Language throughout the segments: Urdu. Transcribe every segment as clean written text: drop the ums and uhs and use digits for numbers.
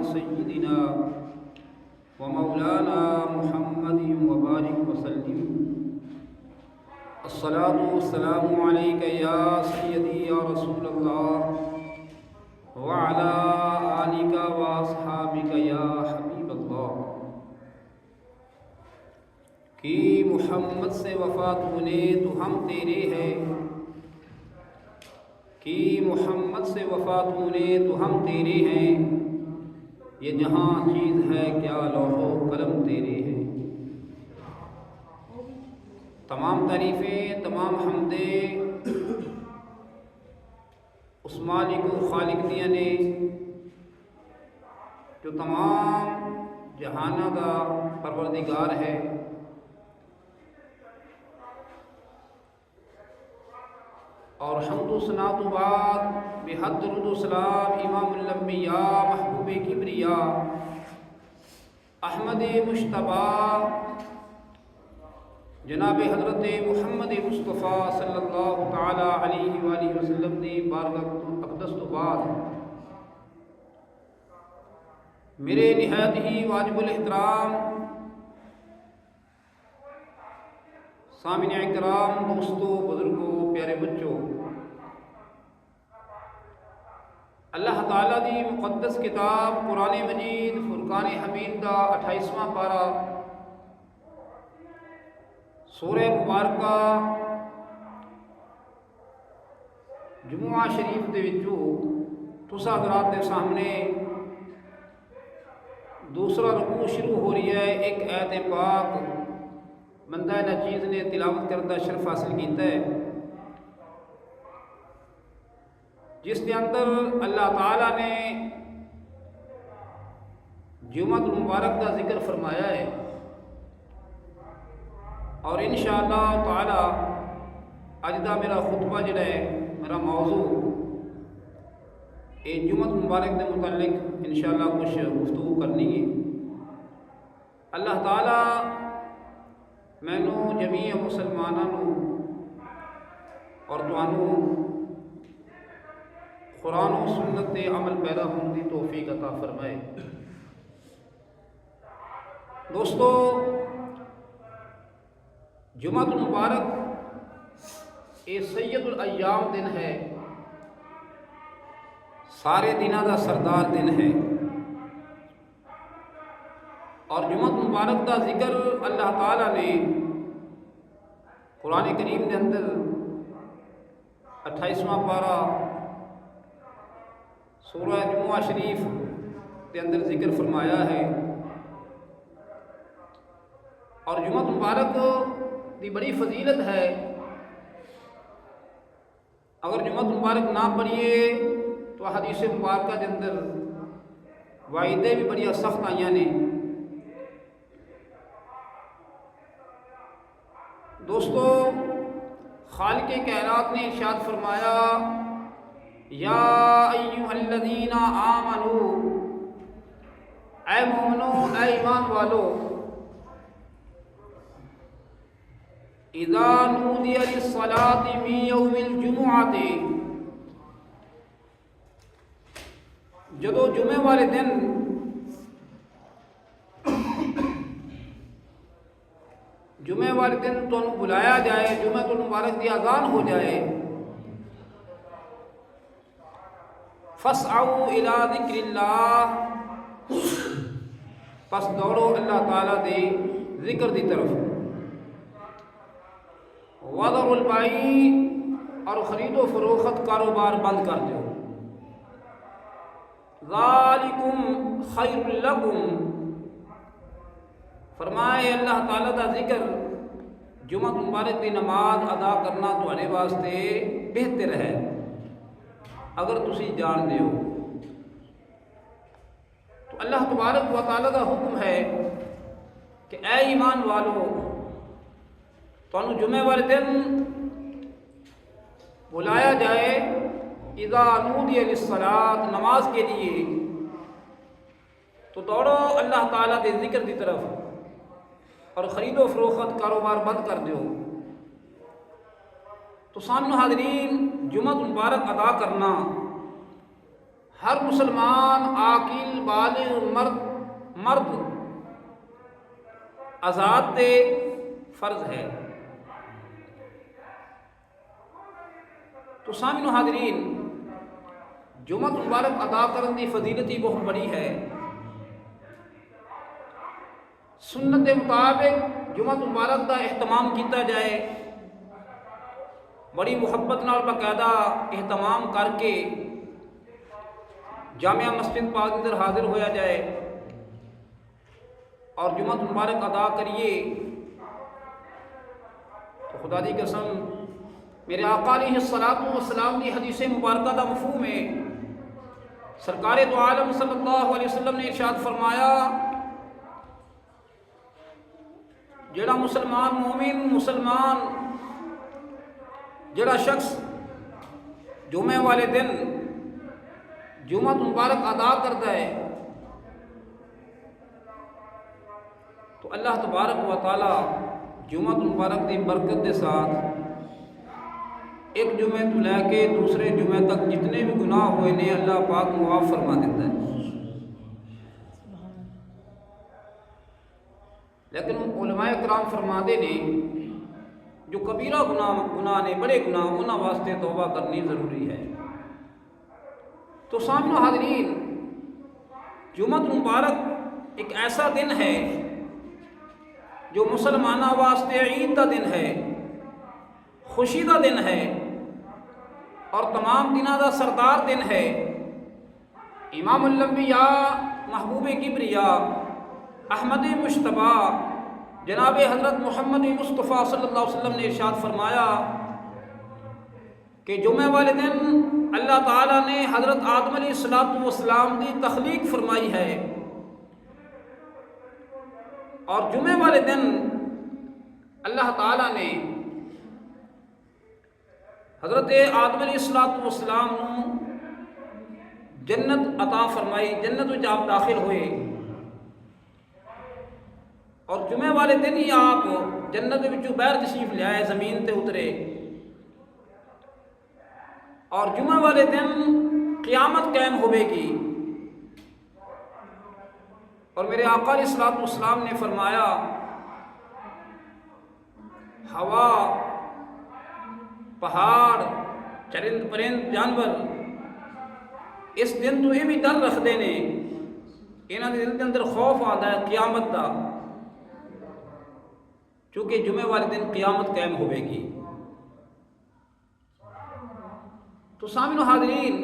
سيدنا ومولانا محمد وبارك وسلم الصلاة والسلام عليك يا سيدي يا رسول الله وعلى آلك وأصحابك يا حبيب الله کہ محمد سے وفا تو نے تو ہم تیرے ہیں، کہ محمد سے وفا تو نے تو ہم تیرے ہیں، یہ جہاں چیز ہے کیا لوح و قلم تیرے ہیں۔ تمام تعریفیں، تمام حمدیں اس مالک و خالق دیا نے جو تمام جہانہ کا پروردگار ہے۔ اور حمد و ثنا تو بعد بحد درود و سلام امام الانبیاء محبوب کبریا احمد مجتبیٰ جناب حضرت محمد مصطفیٰ صلی اللہ تعالی علیہ وآلہ وسلم دی بارگاہ اقدس تو بعد میرے نہایت ہی واجب الاحترام سامعین اکرام، دوستوں، بزرگوں، پیارے بچوں، اللہ تعالیٰ دی مقدس کتاب قرآن مجید فرقان حمید دا 28واں پارہ سورہ مبارکہ جمعہ شریف دے وچوں تساں حضرات دے سامنے دوسرا رکوع شروع ہو رہی ہے۔ ایک آیت پاک بندہ ناچیز نے تلاوت کردہ شرف حاصل کیتا ہے، جس کے اندر اللہ تعالیٰ نے جمعہ المبارک کا ذکر فرمایا ہے، اور انشاءاللہ تعالیٰ اج دا میرا خطبہ جڑا ہے، میرا موضوع یہ جمعہ المبارک کے متعلق انشاءاللہ کچھ گفتگو کرنی ہے۔ اللہ تعالیٰ مینو جمیع مسلمانوں اور تانوں قرآن و سنت دے عمل پیدا ہونے کی توفیق عطا فرمائے۔ دوستو، جمعہ المبارک یہ سید الایام دن ہے، سارے دنوں کا سردار دن ہے، اور جمعہ مبارک کا ذکر اللہ تعالیٰ نے قرآن کریم کے اندر 28واں پارہ سورہ جمعہ شریف کے اندر ذکر فرمایا ہے۔ اور جمعہ مبارک کی بڑی فضیلت ہے، اگر جمعہ مبارک نہ پڑھیے تو حدیث مبارکہ کے اندر وعیدیں بھی بڑی سخت آئیاں نے۔ دوستو، خالق کائنات نے ارشاد فرمایا، یا ایھا الذین آمنو، اے مومنو، اے ایمان والو، اذا نودی للصلاۃ من یوم الجمعۃ، جدو جمعے والے دن تو بلایا جائے، جمعہ المبارک کی اذان ہو جائے، فاسعوا الی ذکر اللہ، پس دوڑو اللہ تعالیٰ دے ذکر دی طرف، وذروا البیع، اور خرید و فروخت کاروبار بند کر دو، ذالکم خیر لکم، فرمائے اللہ تعالیٰ دا ذکر، جمعہ مبارک کی نماز ادا کرنا تمہارے واسطے بہتر ہے اگر تسی جان دے ہو۔ تو اللہ تبارک و تعالیٰ کا حکم ہے کہ اے ایمان والو، تانوں جمعے والے دن بلایا جائے، اذا نودی للصلاۃ، نماز کے لیے، تو دوڑو اللہ تعالیٰ کے ذکر کی طرف، اور خرید و فروخت کاروبار بند کر دیو۔ تو سامنے حاضرین، جمعہ مبارک ادا کرنا ہر مسلمان عاقل بالغ مرد آزاد تے فرض ہے۔ تو سامعین و حاضرین، جمعہ مبارک ادا کرنے کی فضیلت ہی بہت بڑی ہے۔ سنت کے مطابق جمعہ مبارک کا اہتمام کیتا جائے، بڑی محبت نال باقاعدہ اہتمام کر کے جامعہ مسجد پاک اندر حاضر ہویا جائے اور جمعہ مبارک ادا کریے، تو خدا دی قسم میرے آقا علیہ الصلوۃ والسلام کی حدیث مبارکہ کا مفہوم ہے۔ سرکار دو عالم صلی اللہ علیہ وسلم نے ارشاد فرمایا، جڑا مسلمان مومن جڑا شخص جمعے والے دن جمعہ مبارک ادا کرتا ہے تو اللہ تبارک و تعالی جمعہ مبارک کی برکت کے ساتھ ایک جمعے تو لے کے دوسرے جمعے تک جتنے بھی گناہ ہوئے نے اللہ پاک معاف فرما دیتا ہے۔ لیکن علماء کرام فرماتے نے جو کبیرہ گناہ نے، بڑے گناہ، انہاں واسطے توبہ کرنی ضروری ہے۔ تو سامنے حاضرین، جمعہ مبارک ایک ایسا دن ہے جو مسلمانوں واسطے عید کا دن ہے، خوشی کا دن ہے اور تمام دنوں کا سردار دن ہے۔ امام الانبیاء محبوب کبریا احمد مشتبہ جناب حضرت محمد مصطفیٰ صلی اللہ علیہ وسلم نے ارشاد فرمایا کہ جمعہ والے دن اللہ تعالیٰ نے حضرت آدم علیہ السلام کی تخلیق فرمائی ہے، اور جمعہ والے دن اللہ تعالیٰ نے حضرت آدم علیہ السلام کو جنت عطا فرمائی، جنت میں آپ داخل ہوئے، اور جمعہ والے دن ہی آپ جنت وچوں باہر تشریف لے آئے، زمین تے اترے، اور جمعہ والے دن قیامت قائم ہوئے گی۔ اور میرے آقا علیہ الصلوۃ والسلام نے فرمایا، ہوا، پہاڑ، چرند پرند جانور اس دن تو یہ بھی ڈر رکھتے ہیں، انہاں دے دل کے اندر خوف آتا ہے قیامت کا، چونکہ جمعہ والے دن قیامت قائم ہوئے گی۔ تو سامعین و حاضرین،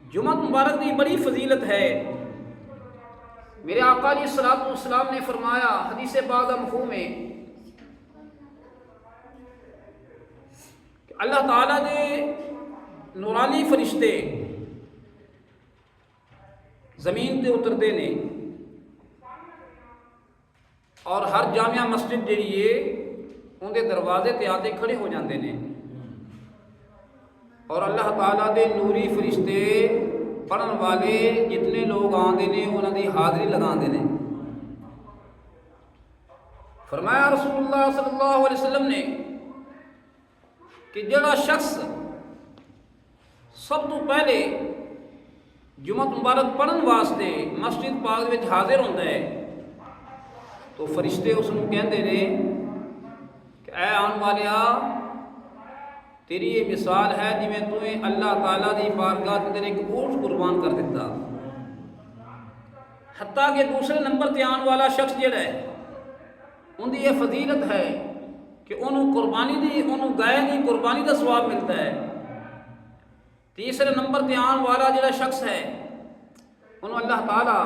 جمعہ مبارک کی بڑی فضیلت ہے۔ میرے آقا علیہ الصلوۃ والسلام نے فرمایا، حدیث پاک کا مفہوم ہے کہ اللہ تعالیٰ دے نورانی فرشتے زمین تے اترتے نے اور ہر جامعہ مسجد جڑی ہے ان دے دروازے تے آتے کھڑے ہو جاندے نے، اور اللہ تعالیٰ دے نوری فرشتے پڑھن والے جتنے لوگ آندے نے انہاں دی حاضری لگاندے نے۔ فرمایا رسول اللہ صلی اللہ علیہ وسلم نے کہ جڑا شخص سب تو پہلے جمعہ مبارک پڑھن واسطے مسجد پاک وچ حاضر ہوتا ہے تو فرشتے اس کو کہندے نے کہ اے آن والیا، تیری یہ مثال ہے جویں تو اللہ تعالیٰ دی بارگاہ اندر ایک اونٹ قربان کر دیتا، حتیٰ کہ دوسرے نمبر تے آن والا شخص جڑا ہے ان دی یہ فضیلت ہے کہ انہوں گائے دی قربانی دا ثواب ملتا ہے۔ تیسرے نمبر تے آن والا جڑا شخص ہے انہوں اللہ تعالیٰ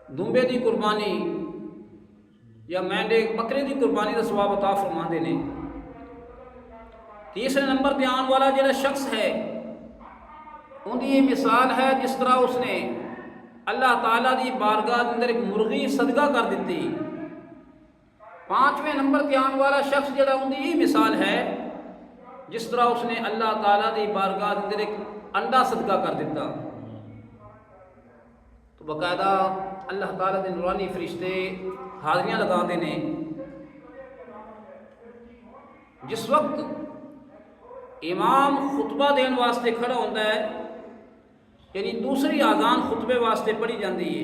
دمبے دی قربانی یا مینڈے بکرے دی قربانی دا ثواب عطا فرماندے نے۔ تیسرے نمبر تے آن والا جڑا شخص ہے ان دی یہ مثال ہے جس طرح اس نے اللہ تعالیٰ دی بارگاہ اندر ایک مرغی صدقہ کر دیتی۔ پانچویں نمبر تے آن والا شخص جڑا ان دی یہ مثال ہے جس طرح اس نے اللہ تعالیٰ دی بارگاہ اندر ایک انڈا صدقہ کر دیتا۔ تو باقاعدہ اللہ تعالیٰ دے نورانی فرشتے حاضریاں لگا دینے۔ جس وقت امام خطبہ دین واسطے کھڑا ہوتا ہے، یعنی دوسری آذان خطبے واسطے پڑھی جاتی ہے،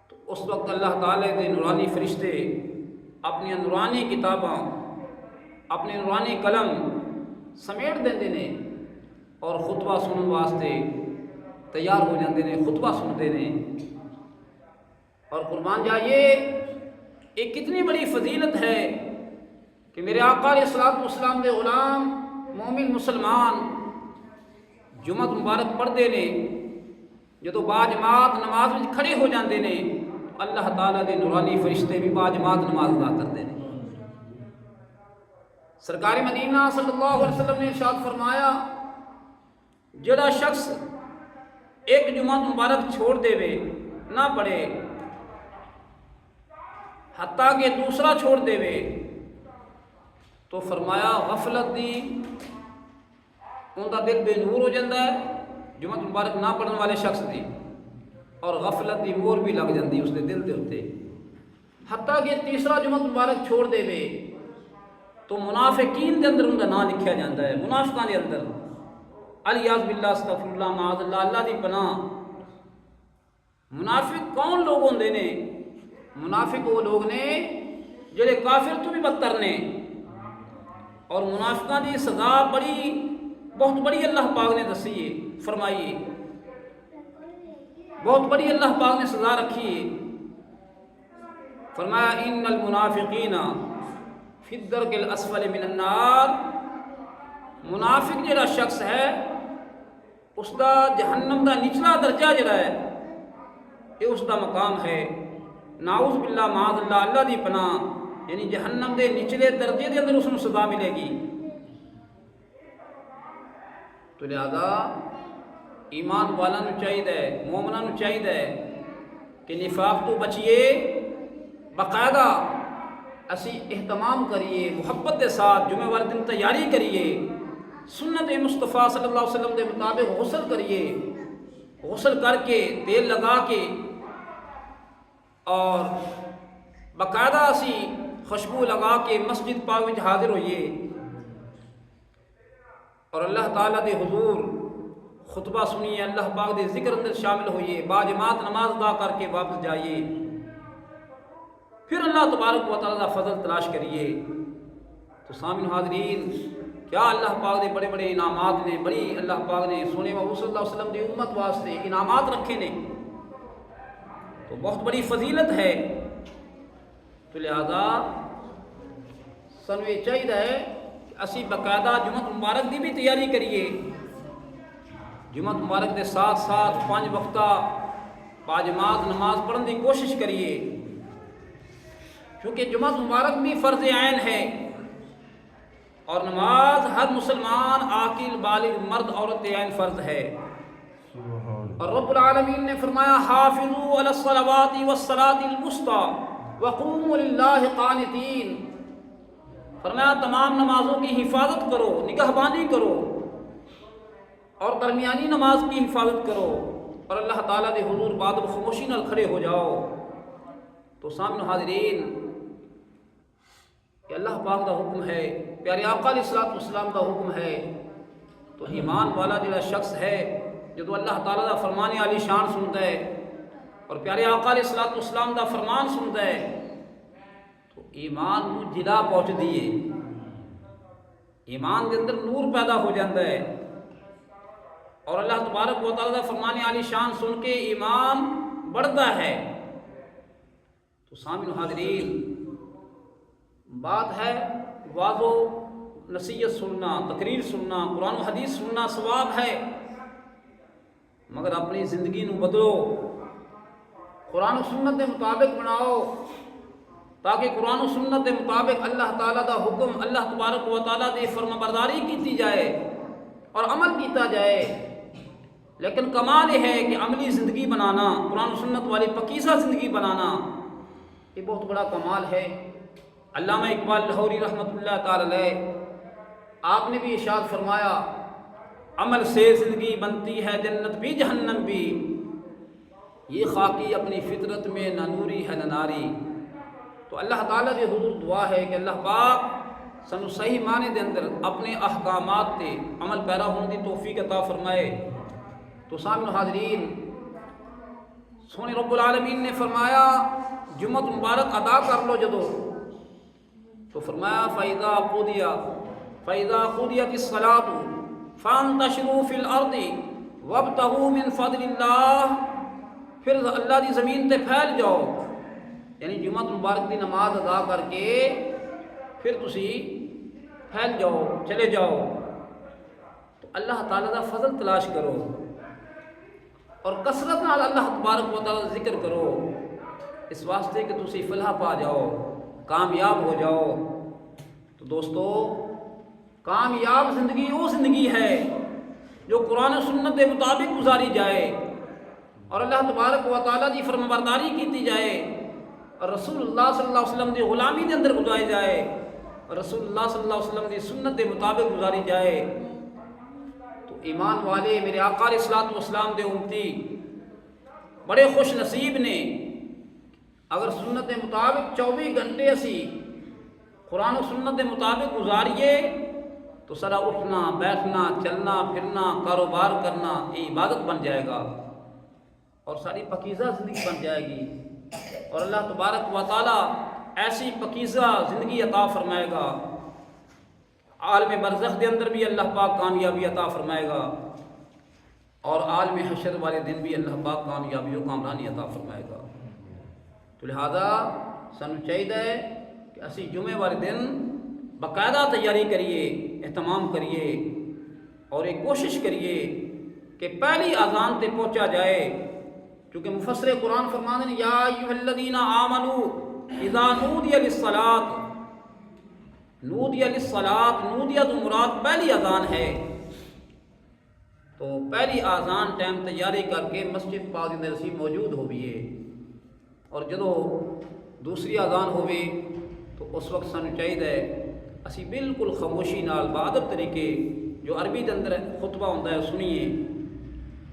تو اس وقت اللہ تعالی کے نورانی فرشتے اپنی نورانی کتاباں، اپنے نورانی قلم سمیٹ دیندے نے اور خطبہ سنن واسطے تیار ہو جاندے نے، خطبہ سنتے ہیں۔ اور قربان جائیے ایک کتنی بڑی فضیلت ہے کہ میرے آقا علیہ الصلوۃ والسلام دے غلام مومن مسلمان جمعہ مبارک پڑھتے نے، جدوں باجماعت نماز وچ کھڑے ہو جاندے نے، اللہ تعالیٰ دے نورانی فرشتے بھی باجماعت نماز ادا کرتے ہیں۔ سرکار مدینہ صلی اللہ علیہ وسلم نے ارشاد فرمایا، جڑا شخص ایک جمعہ مبارک چھوڑ دے وے، نہ پڑھے، حتیٰ کہ دوسرا چھوڑ دے وے، تو فرمایا غفلت دی ان کا دل بے نور ہو جاتا ہے، جمعہ مبارک نہ پڑھنے والے شخص دی، اور غفلت دی مور بھی لگ جاتی اس کے دل کے اتنے، حتیٰ کہ تیسرا جمعہ مبارک چھوڑ دے وے تو منافقین دے اندر ان کا نام لکھیا جاتا ہے، منافقان دے اندر، الیاذ باللہ استغفر اللہ معاذ اللہ، اللہ دی پناہ۔ منافق کون لوگ ہوندے نے؟ منافق وہ لوگ نے جڑے کافر تو بھی بدتر نے، اور منافقان دی سزا بہت بڑی اللہ پاک نے دسی ہے، فرمائی ہے، بہت بڑی اللہ پاک نے سزا رکھی ہے۔ فرمایا ان المنافقین فی الدرک الاسفل من النار، منافق جڑا شخص ہے اس دا جہنم دا نچلا درجہ جڑا ہے یہ اس دا مقام ہے، نعوذ باللہ معاذ اللہ، اللہ دی پناہ، یعنی جہنم دے نچلے درجے دے اندر اس کو سزا ملے گی۔ تو لہذا ایمان والا نو چاہیے، مومنہ نو چاہیے کہ نفاق تو بچیے، باقاعدہ اسی اہتمام کریے، محبت کے ساتھ جمعہ والے دن تیاری کریے، سنت مصطفیٰ صلی اللہ علیہ وسلم کے مطابق غسل کریے، غسل کر کے تیل لگا کے اور باقاعدہ اسی خوشبو لگا کے مسجد پاک میں حاضر ہوئیے، اور اللہ تعالیٰ دے حضور خطبہ سنیے، اللہ پاک دے ذکر اندر شامل ہوئیے، باجماعت نماز ادا کر کے واپس جائیے، پھر اللہ تبارک و تعالیٰ فضل تلاش کریے۔ تو سامعین حاضرین، کیا اللہ پاک دے بڑے بڑے انعامات نے، بڑی اللہ پاک نے سونے محبوب صلی اللہ علیہ وسلم دی امت واسطے انعامات رکھے نے، تو بہت بڑی فضیلت ہے۔ تو لہذا سنویں چاہیے ہے کہ اسی باقاعدہ جمعہ مبارک دی بھی تیاری کریے، جمعہ مبارک کے ساتھ ساتھ 5 وقتہ باجماعت نماز پڑھنے کی کوشش کریے، کیونکہ جمعہ مبارک بھی فرض عین ہے، اور نماز ہر مسلمان عاقل بالغ مرد عورت عین فرض ہے۔ اور رب العالمین نے فرمایا حافظوا علی الصلوات والصلاۃ الوسطی وقوموا للہ قانتین، فرمایا تمام نمازوں کی حفاظت کرو، نگہبانی کرو، اور درمیانی نماز کی حفاظت کرو، اور اللہ تعالیٰ دے حضور بعد خاموشی نال کھڑے ہو جاؤ۔ تو سامنے حاضرین، کہ اللہ پاک دا حکم ہے، پیارے آقا علیہ الصلوۃ والسلام دا حکم ہے، تو ایمان والا جڑا شخص ہے جدو اللہ تعالیٰ دا فرمان عالی شان سنتا ہے اور پیارے آقا علیہ الصلوۃ والسلام دا فرمان سنتا ہے تو ایمان کو جلا پہنچ دیے، ایمان کے اندر نور پیدا ہو جاتا ہے، اور اللہ تبارک و تعالیٰ دا فرمان عالی شان سن کے ایمان بڑھتا ہے۔ تو سامعین حاضرین، بات ہے واضح و نصیحت سننا، تقریر سننا، قرآن و حدیث سننا ثواب ہے، مگر اپنی زندگی نو بدلو، قرآن و سنت کے مطابق بناؤ، تاکہ قرآن و سنت کے مطابق اللہ تعالیٰ دا حکم، اللہ تبارک و تعالیٰ دی فرما برداری کی جائے اور عمل کیتا جائے۔ لیکن کمال یہ ہے کہ عملی زندگی بنانا، قرآن و سنت والی پکیزہ زندگی بنانا، یہ بہت بڑا کمال ہے۔ علامہ اقبال لاہوری رحمۃ اللہ تعالی علیہ، آپ نے بھی ارشاد فرمایا عمل سے زندگی بنتی ہے جنت بھی جہنم بھی، یہ خاکی اپنی فطرت میں نہ نوری ہے نہ ناری۔ تو اللہ تعالیٰ کے حضور دعا ہے کہ اللہ پاک سانو صحیح معنی دے اندر اپنے احکامات تے عمل پیرا ہون دی توفیق عطا فرمائے۔ تو سامنے حاضرین، سونے رب العالمین نے فرمایا جمعہ مبارک ادا کر لو جدو، تو فرمایا فَإِذَا قُضِيَتِ الصَّلَاةُ فَانتَشِرُوا فِي الْأَرْضِ وَابْتَغُوا مِنْ فَضْلِ اللَّهِ، پھر اللہ دی زمین تے پھیل جاؤ، یعنی جمعہ مبارک دی نماز ادا کر کے پھر تسی پھیل جاؤ، چلے جاؤ، تو اللہ تعالیٰ دا فضل تلاش کرو اور کثرت نال اللہ تبارک و تعالیٰ ذکر کرو، اس واسطے کہ تسی فلاح پا جاؤ، کامیاب ہو جاؤ۔ تو دوستو، کامیاب زندگی وہ زندگی ہے جو قرآن و سنت کے مطابق گزاری جائے اور اللہ تبارک و تعالیٰ کی فرمانبرداری کی جائے اور رسول اللہ صلی اللہ علیہ وسلم کی غلامی کے اندر گزاری جائے اور رسول اللہ صلی اللہ علیہ وسلم کی سنت کے مطابق گزاری جائے۔ تو ایمان والے، میرے آقا علیہ الصلوۃ والسلام دے امتی بڑے خوش نصیب نے، اگر سنت کے مطابق 24 گھنٹے اسی قرآن و سنت کے مطابق گزاریے تو سارا اٹھنا بیٹھنا چلنا پھرنا کاروبار کرنا یہ عبادت بن جائے گا اور ساری پکیزہ زندگی بن جائے گی، اور اللہ تبارک و تعالیٰ ایسی پکیزہ زندگی عطا فرمائے گا، عالم برزخ کے اندر بھی اللہ پاک کامیابی عطا فرمائے گا اور عالم حشر والے دن بھی اللہ پاک کامیابی و کامرانی عطا فرمائے گا۔ تو لہذا سانو چاہیے کہ اسی جمعے والے دن باقاعدہ تیاری کریے، اہتمام کریے اور ایک کوشش کریے کہ پہلی اذان تے پہنچا جائے، کیونکہ مفسر قرآن فرماتے ہیں یا ایھا الذین آمنوا اذا نودی للصلاۃ، نودی للصلاۃ، نودیہ تو مراد پہلی اذان ہے، تو پہلی اذان ٹائم تیاری کر کے مسجد پاک اندر اسی موجود ہوئیے، اور جدو دوسری اذان ہوئے تو اس وقت سانو چاہیے اسی بالکل خاموشی نال باادب طریقے جو عربی کے اندر خطبہ ہوتا ہے سنیے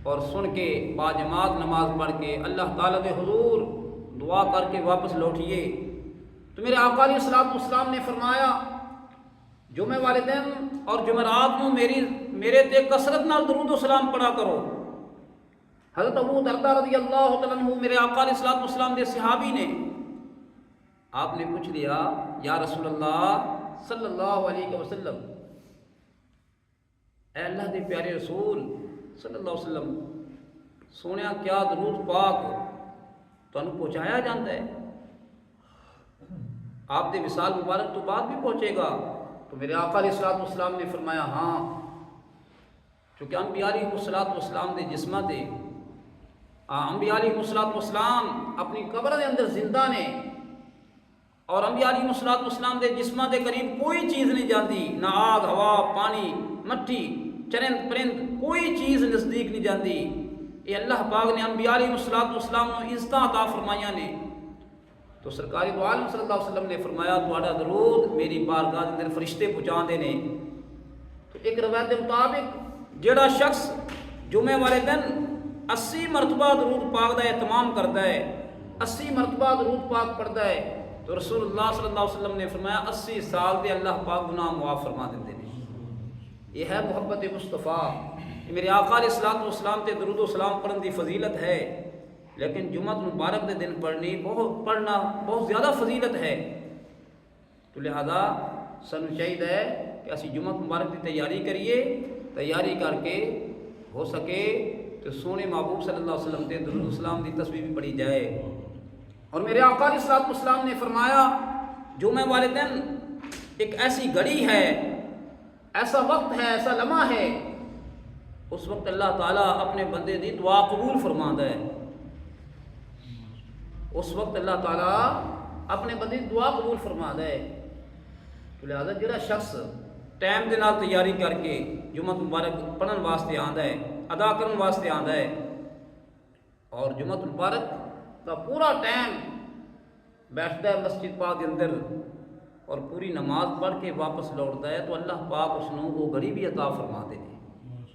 اور سن کے باجماعت نماز پڑھ کے اللہ تعالیٰ دے حضور دعا کر کے واپس لوٹیے۔ تو میرے آقا علیہ الصلوۃ والسلام نے فرمایا جمعے والے دن اور جمعرات کو میرے تے کثرت نال درود و سلام پڑھا کرو۔ حضرت ابو درداء رضی اللہ تعالیٰ عنہ میرے آقا علیہ الصلوۃ والسلام دے صحابی نے، آپ نے پوچھ لیا یا رسول اللہ صلی اللہ علیہ وسلم، اے اللہ دے پیارے رسول صلی اللہ علیہ وسلم، سونیا کیا درود پاک تمہیں پہنچایا جاتا ہے؟ آپ دے وصال مبارک تو بعد بھی پہنچے گا؟ تو میرے آقا علیہ الصلوۃ والسلام نے فرمایا ہاں، چونکہ انبیاء علیہ الصلوۃ والسلام دے جسمہ دے انبیاء علیہ الصلوۃ والسلام اپنی قبر دے اندر زندہ نے، اور انبیاء علیہ الصلوۃ والسلام دے جسمہ دے قریب کوئی چیز نہیں جاندی، نہ آگ ہوا پانی مٹی چرند پرند کوئی چیز نزدیک نہیں جاندی۔ یہ اللہ پاک نے انبیاء علیہ الصلوۃ والسلام کو عزتاں عطا فرمائیاں نے۔ تو سرکاری دو عالم صلی اللہ علیہ وسلم نے فرمایا تہاڈا درود میری بارگاہ دے اندر فرشتے پہنچاندے نے۔ تو ایک روایت کے مطابق جڑا شخص جمعے والے دن 80 مرتبہ درود پاک دا اہتمام کرتا ہے، 80 مرتبہ درود پاک پڑھتا ہے، تو رسول اللہ صلی اللہ علیہ وسلم نے فرمایا 80 سال دے اللہ پاک گناہ معاف فرما دیتے ہیں۔ یہ ہے محبت مصطفیٰ، میرے آقا علیہ الصلوۃ والسلام تے درود و سلام پڑھنے کی فضیلت ہے، لیکن جمعہ مبارک دے دن پڑھنا بہت زیادہ فضیلت ہے۔ تو لہذا سانو چاہیے کہ اسی جمعہ مبارک کی تیاری کریے، تیاری کر کے ہو سکے تو سونے محبوب صلی اللہ علیہ وسلم تے درود و سلام کی تسبیح بھی پڑھی جائے۔ اور میرے آقا علیہ الصلوۃ والسلام نے فرمایا جمعہ والے دن ایک ایسی گھڑی ہے، ایسا وقت ہے، ایسا لمحہ ہے، اس وقت اللہ تعالیٰ اپنے بندے دی دعا قبول فرماندا ہے، اس وقت اللہ تعالیٰ اپنے بندے دی دعا قبول فرماندا ہے۔ تو لہذا جڑا شخص ٹائم دے نال تیاری کر کے جمعہ مبارک پڑھن واسطے آندا ہے، ادا کرن واسطے آندا ہے، اور جمعہ مبارک کا پورا ٹائم بیٹھتا ہے مسجد پاک کے اندر اور پوری نماز پڑھ کے واپس لوٹتا ہے، تو اللہ پاک اس نو وہ گھڑی بھی عطا فرما دے۔